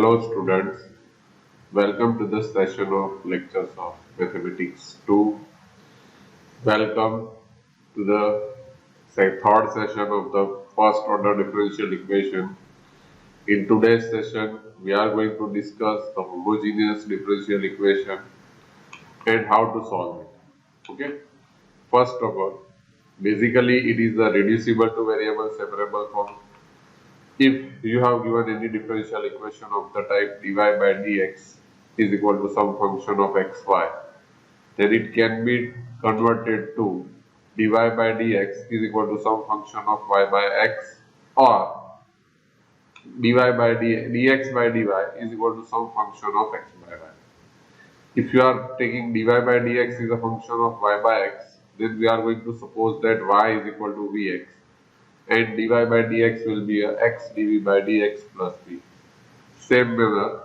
Hello students, welcome to the session of lectures of Mathematics 2. Welcome to the third session of the first order differential equation. In today's session, we are going to discuss the homogeneous differential equation and how to solve it. Okay. First of all, basically it is a reducible to variable separable form. If you have given any differential equation of the type dy by dx is equal to some function of xy, then it can be converted to dy by dx is equal to some function of y by x, or dx by dy is equal to some function of x by y. If you are taking dy by dx is a function of y by x, then we are going to suppose that y is equal to vx and dy by dx will be a x dv by dx plus v. Same manner,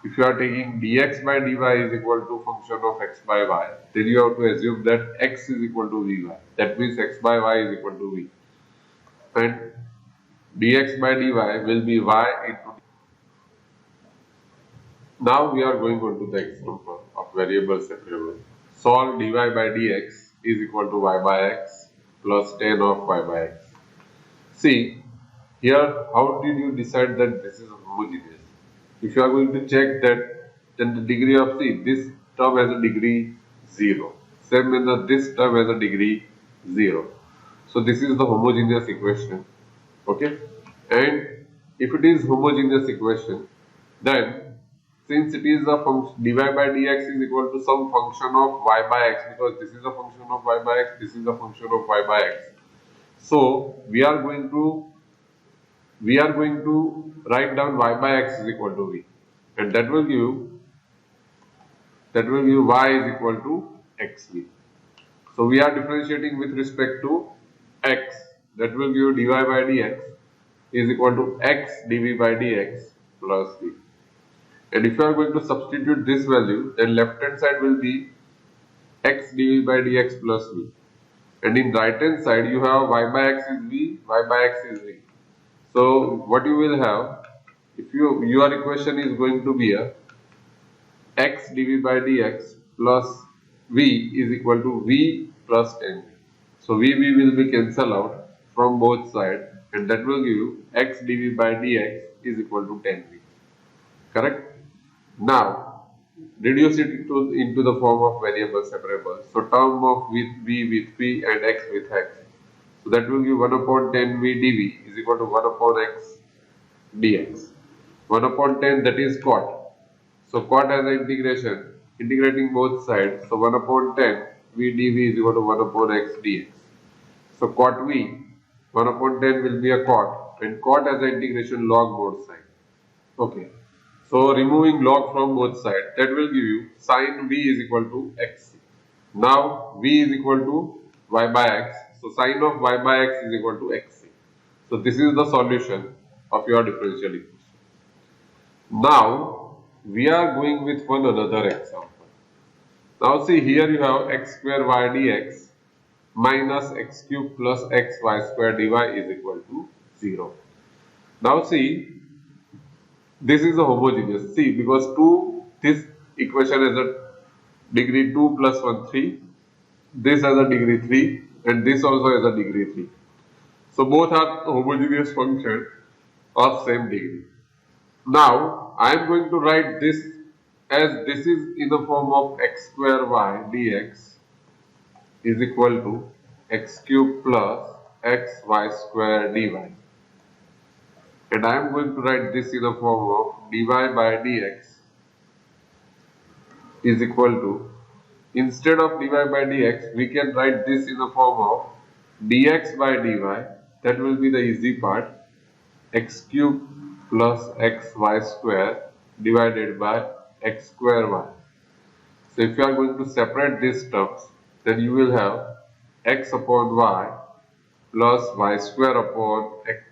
if you are taking dx by dy is equal to function of x by y, then you have to assume that x is equal to vy. That means x by y is equal to v. And dx by dy will be y into. Now we are going on to the example of variable separable. Solve dy by dx is equal to y by x plus tan of y by x. See, here how did you decide that this is homogeneous? If you are going to check that, then the degree of this term has a degree 0. Same manner this term has a degree 0. So this is the homogeneous equation. Okay? And if it is homogeneous equation, then since it is a function dy by dx is equal to some function of y by x, because this is a function of y by x, this is a function of y by x. So we are going to write down y by x is equal to v, and that will give y is equal to xv. So we are differentiating with respect to x. That will give dy by dx is equal to x dv by dx plus v. And if you are going to substitute this value, then left hand side will be x dv by dx plus v. And in right hand side you have y by x is v, y by x is v. So what you will have, if your equation is going to be a x dv by dx plus v is equal to v plus tan v. So v will be cancelled out from both sides, and that will give you x dv by dx is equal to tan v. Correct? Now reduce it into the form of variable separable. So term of with v and x with x. So that will give 1 upon 10 v dv is equal to 1 upon x dx. 1 upon 10, that is cot. So cot has an integration, integrating both sides. So 1 upon 10 v dv is equal to 1 upon x dx. So cot v, 1 upon 10 will be a cot, and cot has an integration log both sides. Okay. So removing log from both sides, that will give you sin v is equal to xc. Now v is equal to y by x. So sin of y by x is equal to xc. So this is the solution of your differential equation. Now we are going with one another example. Now see, here you have x square y dx minus x cube plus xy square dy is equal to 0. Now see, this is a homogeneous. See, because this equation has a degree 2 plus 1 3, this has a degree 3, and this also has a degree 3. So both are homogeneous function of same degree. Now I am going to write this as this is in the form of x square y dx is equal to x cube plus xy square dy. And I am going to write this in the form of dy by dx is equal to, instead of dy by dx, we can write this in the form of dx by dy, that will be the easy part, x cube plus xy square divided by x square y. So if you are going to separate these terms, then you will have x upon y plus y square upon x.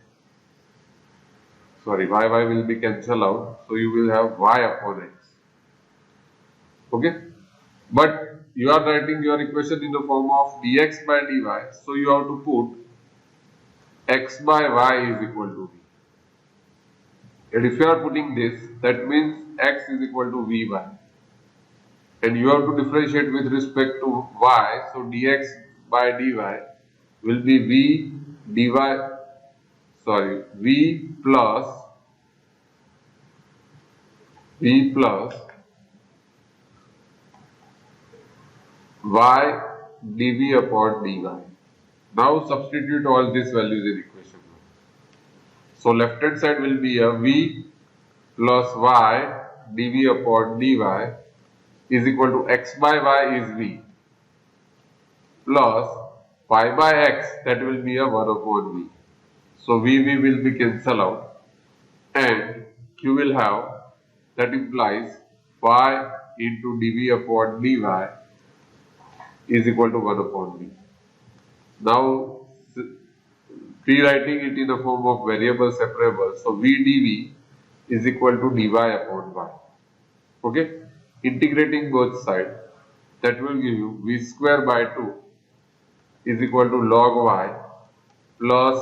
Sorry, y will be cancelled out, so you will have y upon x. Okay, but you are writing your equation in the form of dx by dy, so you have to put x by y is equal to v. And if you are putting this, that means x is equal to Vy. And you have to differentiate with respect to y. So dx by dy will be dy, v plus y dv upon dy. Now substitute all these values in equation 1. So left hand side will be a v plus y dv upon dy is equal to x by y is v plus y by x, that will be a 1 upon v. So v will be cancelled out and you will have, that implies y into dv upon dy is equal to 1 upon v. Now rewriting it in the form of variable separable, so v dv is equal to dy upon y. Okay, integrating both sides, that will give you v square by 2 is equal to log y plus,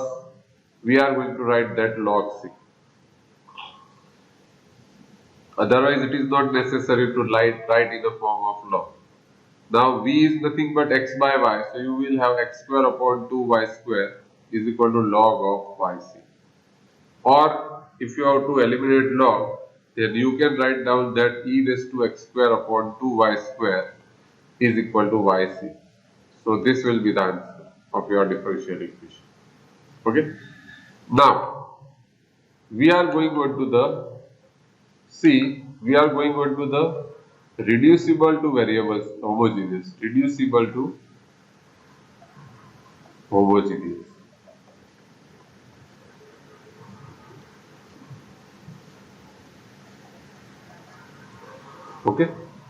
we are going to write that log c. Otherwise it is not necessary to write in the form of log. Now v is nothing but x by y, so you will have x square upon 2y square is equal to log of yc. Or if you have to eliminate log, then you can write down that e raised to x square upon 2y square is equal to yc. So this will be the answer of your differential equation. Okay. Now we are going on to the we are going on to the reducible to variables homogeneous. Reducible to homogeneous. Okay.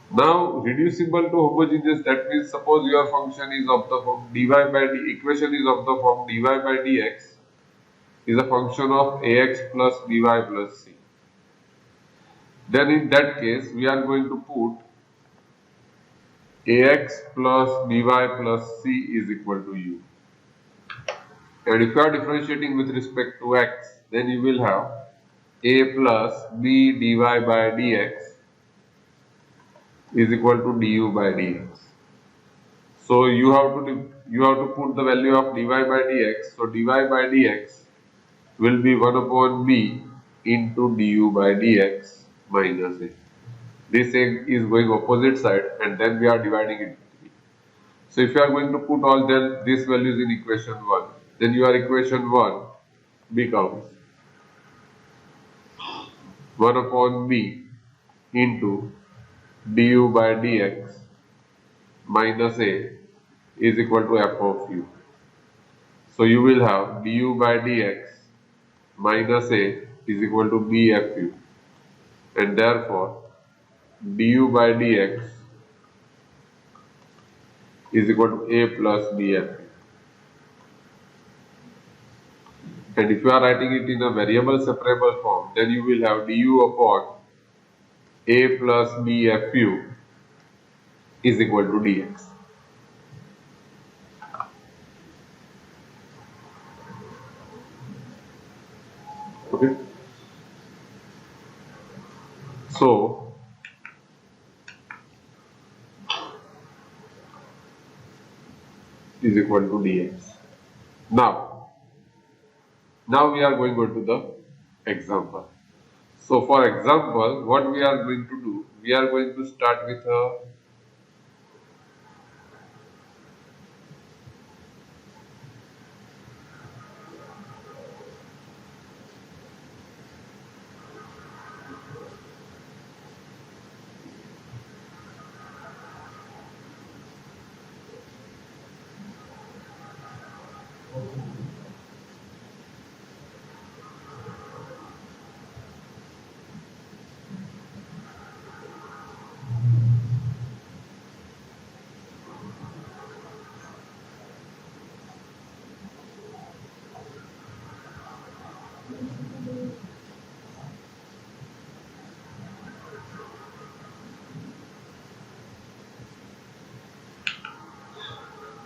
Now reducible to homogeneous, that means suppose your function is of the form dy by equation is of the form dy by dx is a function of ax plus by plus c. Then in that case we are going to put ax plus by plus c is equal to u. And if you are differentiating with respect to x, then you will have a plus b dy by dx is equal to du by dx. So you have to put the value of dy by dx. So dy by dx will be 1 upon b into du by dx minus a. This is going opposite side and then we are dividing it. So if you are going to put all these values in equation 1, then your equation 1 becomes 1 upon b into du by dx minus a is equal to f of u. So you will have du by dx minus a is equal to bfu, and therefore du by dx is equal to a plus bfu. And if you are writing it in a variable separable form, then you will have du upon a plus bfu is equal to dx. Okay. So is equal to dx. Now we are going on to the example. So for example, what we are going to do, we are going to start with a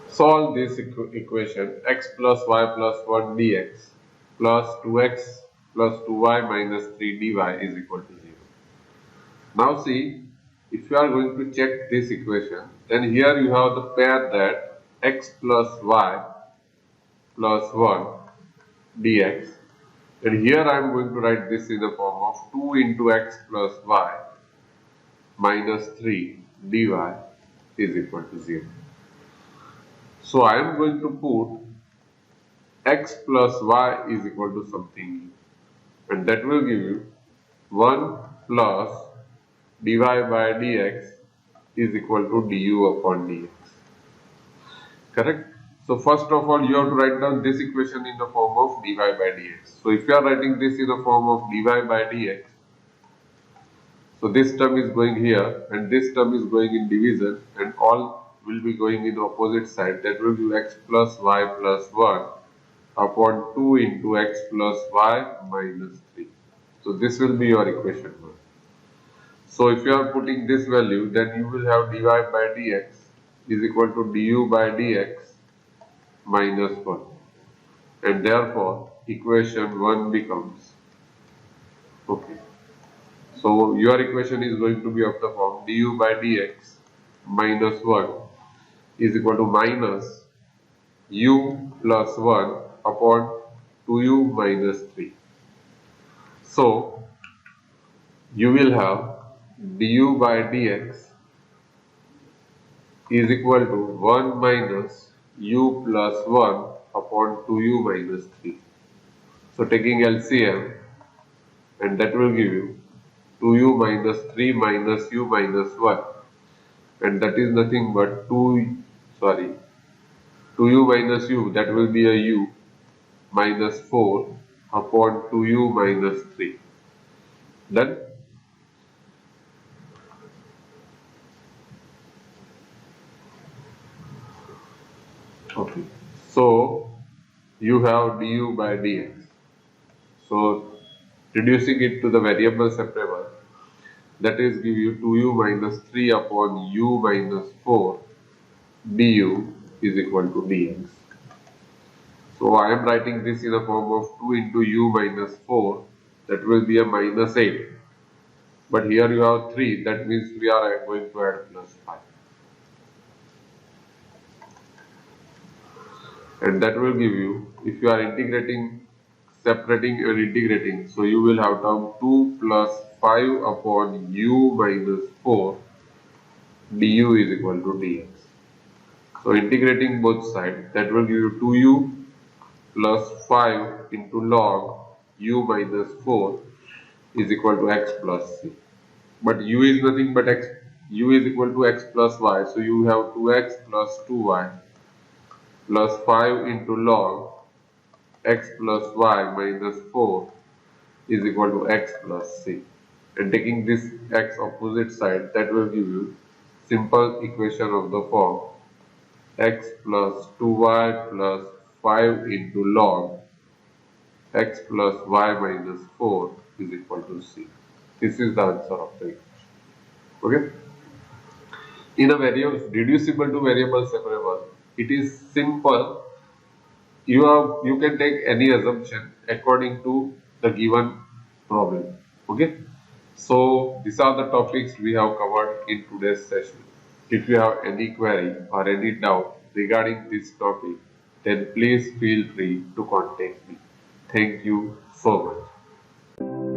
solve this equation x plus y plus 1 dx plus 2x plus 2y minus 3 dy is equal to 0. Now see, if you are going to check this equation, then here you have the pair that x plus y plus 1 dx, and here I am going to write this in the form of 2 into x plus y minus 3 dy is equal to 0. So I am going to put x plus y is equal to something, and that will give you 1 plus dy by dx is equal to du upon dx. Correct? So first of all, you have to write down this equation in the form of dy by dx. So if you are writing this in the form of dy by dx, so this term is going here and this term is going in division, and all will be going in opposite side. That will give x plus y plus 1 upon 2 into x plus y minus 3. So this will be your equation 1. So if you are putting this value, then you will have dy by dx is equal to du by dx minus 1, and therefore equation 1 becomes, okay, so your equation is going to be of the form du by dx minus 1 is equal to minus u plus 1 upon 2u minus 3. So you will have du by dx is equal to 1 minus u plus 1 upon 2u minus 3. So taking LCM, and that will give you 2u minus 3 minus u minus 1, and that is nothing but 2u minus u, that will be a u minus 4 upon 2u minus 3. Then okay, so you have du by dx. So reducing it to the variable separable, that is give you 2u minus 3 upon u minus 4 du is equal to dx. So I am writing this in the form of 2 into u minus 4, that will be a minus 8. But here you have 3, that means we are going to add plus 5. And that will give you, if you are integrating, separating and integrating, so you will have term 2 plus 5 upon u minus 4 du is equal to dx. So integrating both sides, that will give you 2u plus 5 into log u minus 4 is equal to x plus c. But u is nothing but x, u is equal to x plus y, so you have 2x plus 2y plus 5 into log x plus y minus 4 is equal to x plus c. And taking this x opposite side, that will give you simple equation of the form x plus 2y plus 5 into log x plus y minus 4 is equal to c. This is the answer of the equation. Okay. In a variable reducible to variable separable, it is simple. You can take any assumption according to the given problem. Okay. So these are the topics we have covered in today's session. If you have any query or any doubt regarding this topic, then please feel free to contact me. Thank you so much.